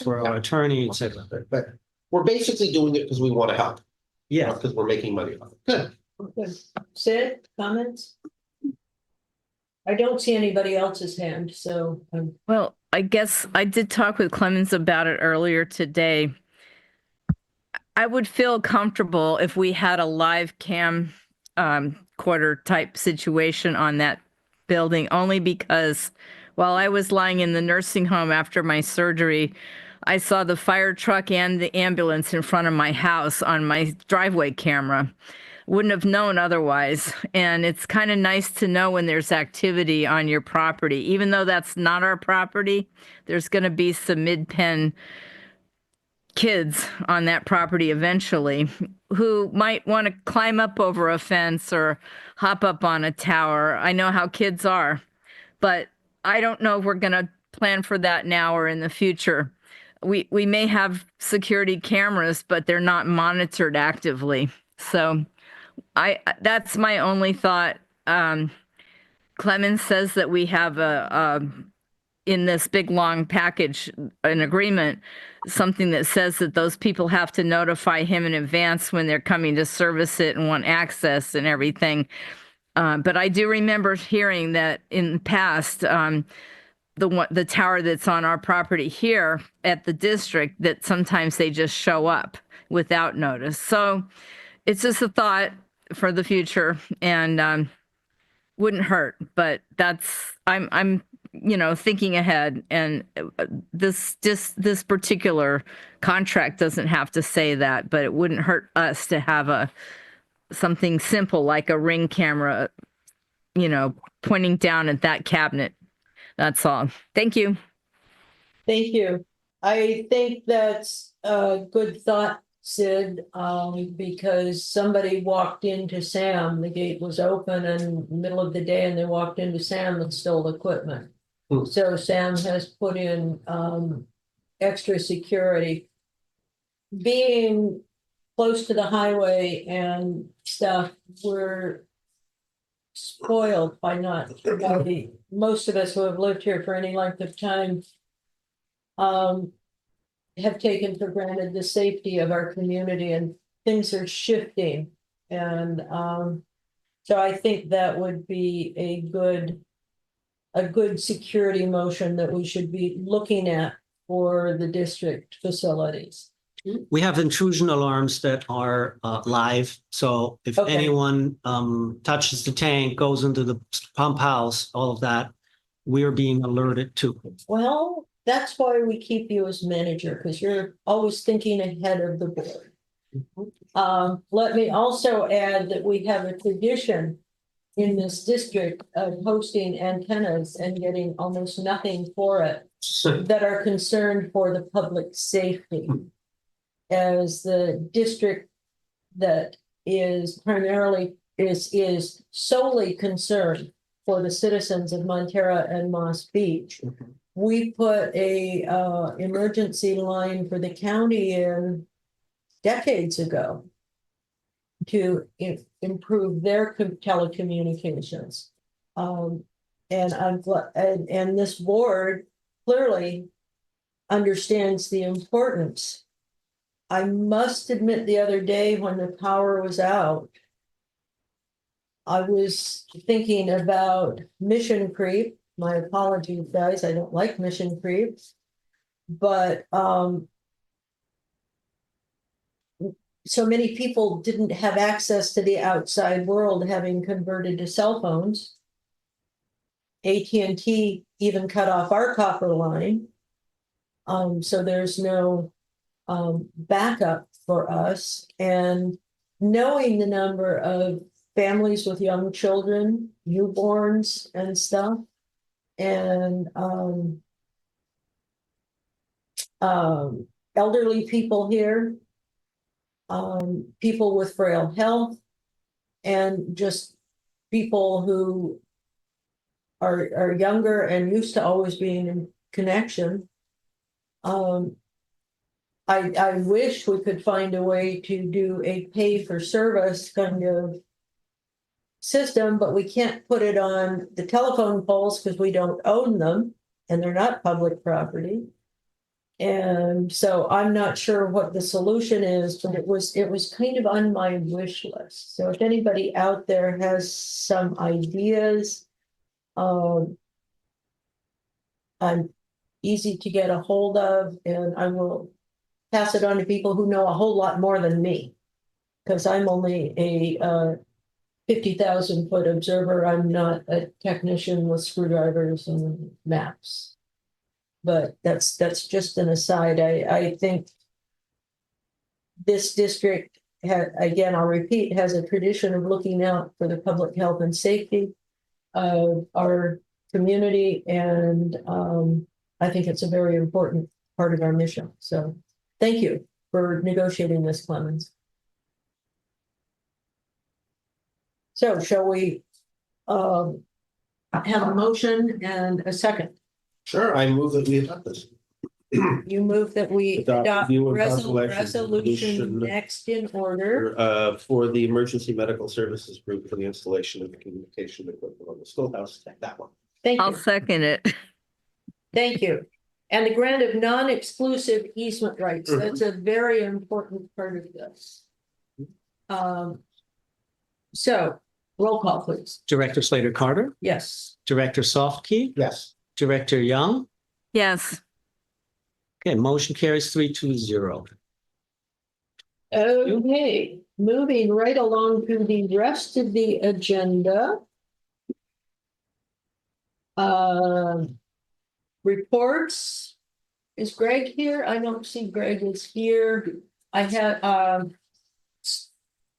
for our attorney, et cetera. But we're basically doing it because we want to help. Yeah. Because we're making money off it. Good. Good. Sid, comments? I don't see anybody else's hand, so. Well, I guess I did talk with Clemens about it earlier today. I would feel comfortable if we had a live cam quarter type situation on that building, only because while I was lying in the nursing home after my surgery, I saw the fire truck and the ambulance in front of my house on my driveway camera. Wouldn't have known otherwise. And it's kind of nice to know when there's activity on your property. Even though that's not our property, there's going to be some mid-pen kids on that property eventually who might want to climb up over a fence or hop up on a tower. I know how kids are, but I don't know if we're going to plan for that now or in the future. We may have security cameras, but they're not monitored actively. So that's my only thought. Clemens says that we have in this big long package, an agreement, something that says that those people have to notify him in advance when they're coming to service it and want access and everything. But I do remember hearing that in the past, the tower that's on our property here at the district, that sometimes they just show up without notice. So it's just a thought for the future, and wouldn't hurt. But I'm thinking ahead, and this particular contract doesn't have to say that, but it wouldn't hurt us to have something simple like a Ring camera, pointing down at that cabinet. That's all. Thank you. Thank you. I think that's a good thought, Sid, because somebody walked into Sam, the gate was open in the middle of the day, and they walked into Sam and stole equipment. So Sam has put in extra security. Being close to the highway and stuff, we're spoiled by most of us who have lived here for any length of time have taken for granted the safety of our community, and things are shifting. And so I think that would be a good security motion that we should be looking at for the district facilities. We have intrusion alarms that are live. So if anyone touches the tank, goes into the pump house, all of that, we're being alerted to. Well, that's why we keep you as manager, because you're always thinking ahead of the board. Let me also add that we have a tradition in this district of hosting antennas and getting almost nothing for it that are concerned for the public safety. As the district that is solely concerned for the citizens of Montara and Moss Beach, we put a emergency line for the county in decades ago to improve their telecommunications. And I'm glad, and this board clearly understands the importance. I must admit, the other day when the power was out, I was thinking about mission creep. My apologies, guys, I don't like mission creep. But so many people didn't have access to the outside world, having converted to cell phones. AT&T even cut off our copper line. So there's no backup for us. And knowing the number of families with young children, newborns and stuff, and elderly people here, people with frail health, and just people who are younger and used to always being in connection. I wish we could find a way to do a pay for service kind of system, but we can't put it on the telephone poles because we don't own them and they're not public property. And so I'm not sure what the solution is, but it was kind of on my wish list. So if anybody out there has some ideas, I'm easy to get a hold of, and I will pass it on to people who know a whole lot more than me. Because I'm only a 50,000 foot observer. I'm not a technician with screwdrivers and maps. But that's just an aside. I think this district again, I'll repeat, has a tradition of looking out for the public health and safety of our community, and I think it's a very important part of our mission. So thank you for negotiating this, Clemens. So shall we have a motion and a second? Sure, I move that we adopt this. You move that we Adopt adopt review and consolation resolution next in order. For the Emergency Medical Services Group for the installation of the communication equipment on the schoolhouse, that one. Thank I'll you, second it. thank you. And the grant of non-exclusive easement rights, that's a very important part of this. So, roll call, please. Director Slater Carter, Yes. Director Softkey, Yes. Director Young. Yes. Okay, motion carries 3-0. Okay, moving right along to the rest of the agenda. Reports. Is Greg here? I don't see Greg is here. I had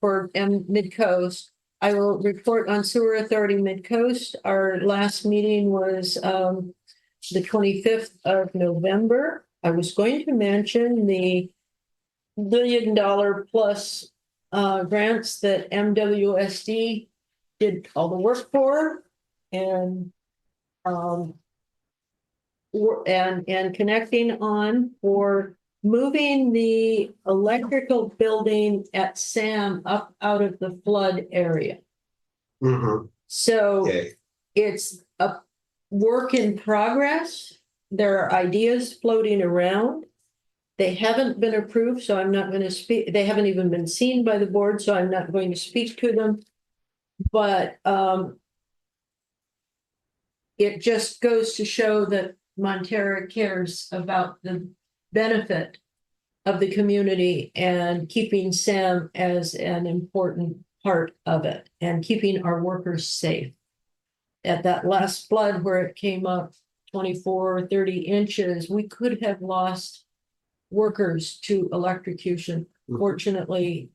for Mid-Coast, I will report on Sewer Authority Mid-Coast. Our last meeting was the 25th of November. I was going to mention the $1 billion plus grants that MWSD did all the work for, and connecting on for moving the electrical building at SAM up out of the flood area. So Okay. it's a work in progress. There are ideas floating around. They haven't been approved, so I'm not going to speak. They haven't even been seen by the board, so I'm not going to speak to them. But it just goes to show that Montara cares about the benefit of the community and keeping SAM as an important part of it and keeping our workers safe. At that last flood where it came up 24 or 30 inches, we could have lost workers to electrocution. Fortunately,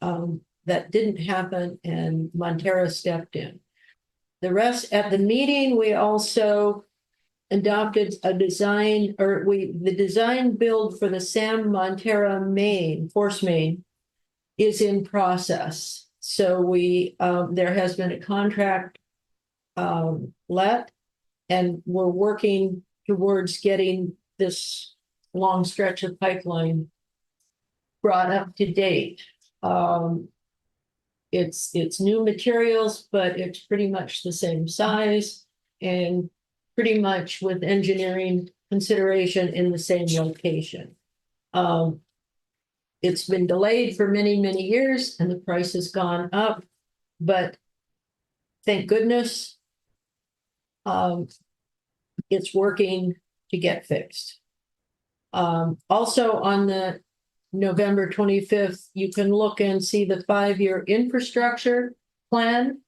that didn't happen, and Montara stepped in. The rest at the meeting, we also adopted a design, the design build for the Sam Montara main, force main, is in process. So there has been a contract let, and we're working towards getting this long stretch of pipeline brought up to date. It's new materials, but it's pretty much the same size and pretty much with engineering consideration in the same location. It's been delayed for many, many years and the price has gone up, but thank goodness it's working to get fixed. Also on the November 25th, you can look and see the 5-year infrastructure plan.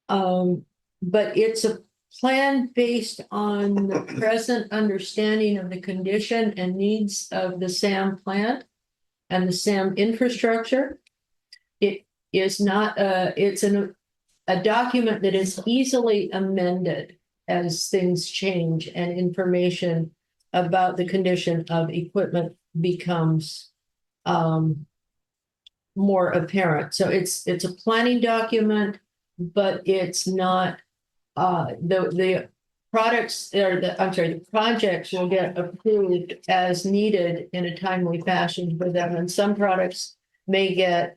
But it's a plan based on the present understanding of the condition and needs of the SAM plant and the SAM infrastructure. It is not it's a document that is easily amended as things change and information about the condition of equipment becomes more apparent. So it's a planning document, but it's not the products or the projects will get approved as needed in a timely fashion for them, and some products may get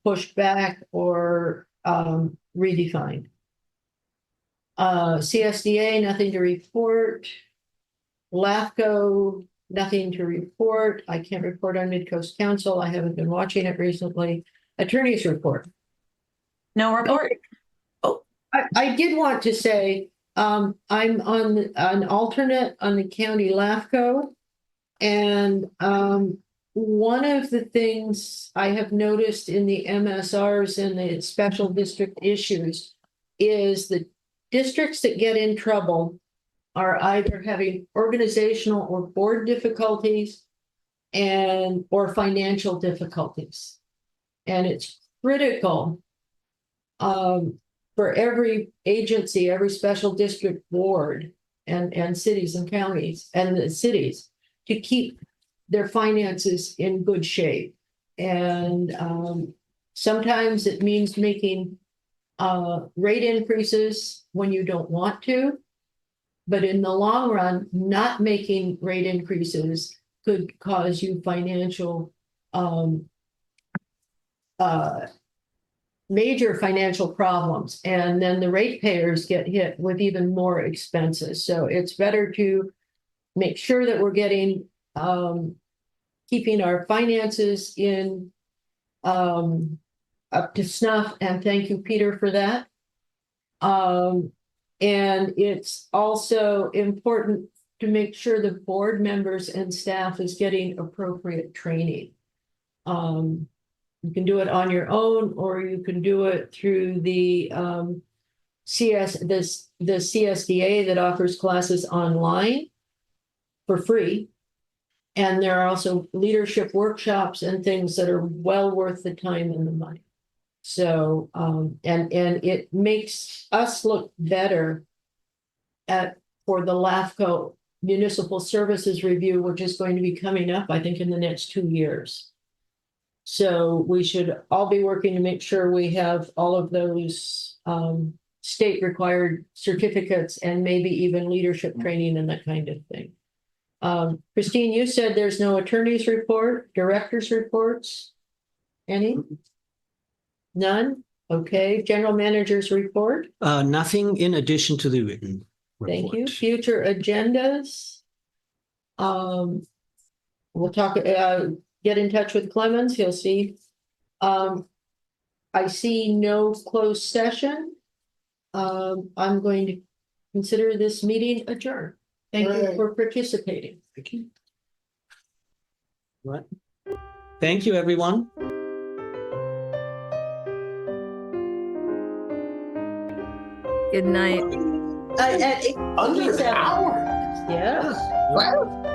pushed back or redefined. CSDA, nothing to report. LAFCO, Nothing to report. I can't report on Midcoast Council. I haven't been watching it recently. Attorney's report. No report. I did want to say, I'm on an alternate on the county LAFCO. And one of the things I have noticed in the MSRs and the special district issues is the districts that get in trouble are either having organizational or board difficulties or financial difficulties. And it's critical for every agency, every special district board and cities and counties and the cities to keep their finances in good shape. And sometimes it means making rate increases when you don't want to. But in the long run, not making rate increases could cause you financial major financial problems, and then the ratepayers get hit with even more expenses. So it's better to make sure that we're getting keeping our finances in up to snuff, and thank you, Peter, for that. And it's also important to make sure the board members and staff is getting appropriate training. You can do it on your own, or you can do it through the CSDA that offers classes online for free. And there are also leadership workshops and things that are well worth the time and the money. So, and it makes us look better for the LAFCO Municipal Services Review, which is going to be coming up, I think, in the next 2 years. So we should all be working to make sure we have all of those state required certificates and maybe even leadership training and that kind of thing. Christine, you said there's no attorney's report, director's reports? Any? None? Okay, general manager's report? Nothing in addition to the written report. Thank you. Future agendas? We'll talk, get in touch with Clemens, he'll see. I see no closed session. I'm going to consider this meeting adjourned. Thank you for participating. Thank you. Right. Thank you, everyone. Good night. Under an hour. Yes. Wow.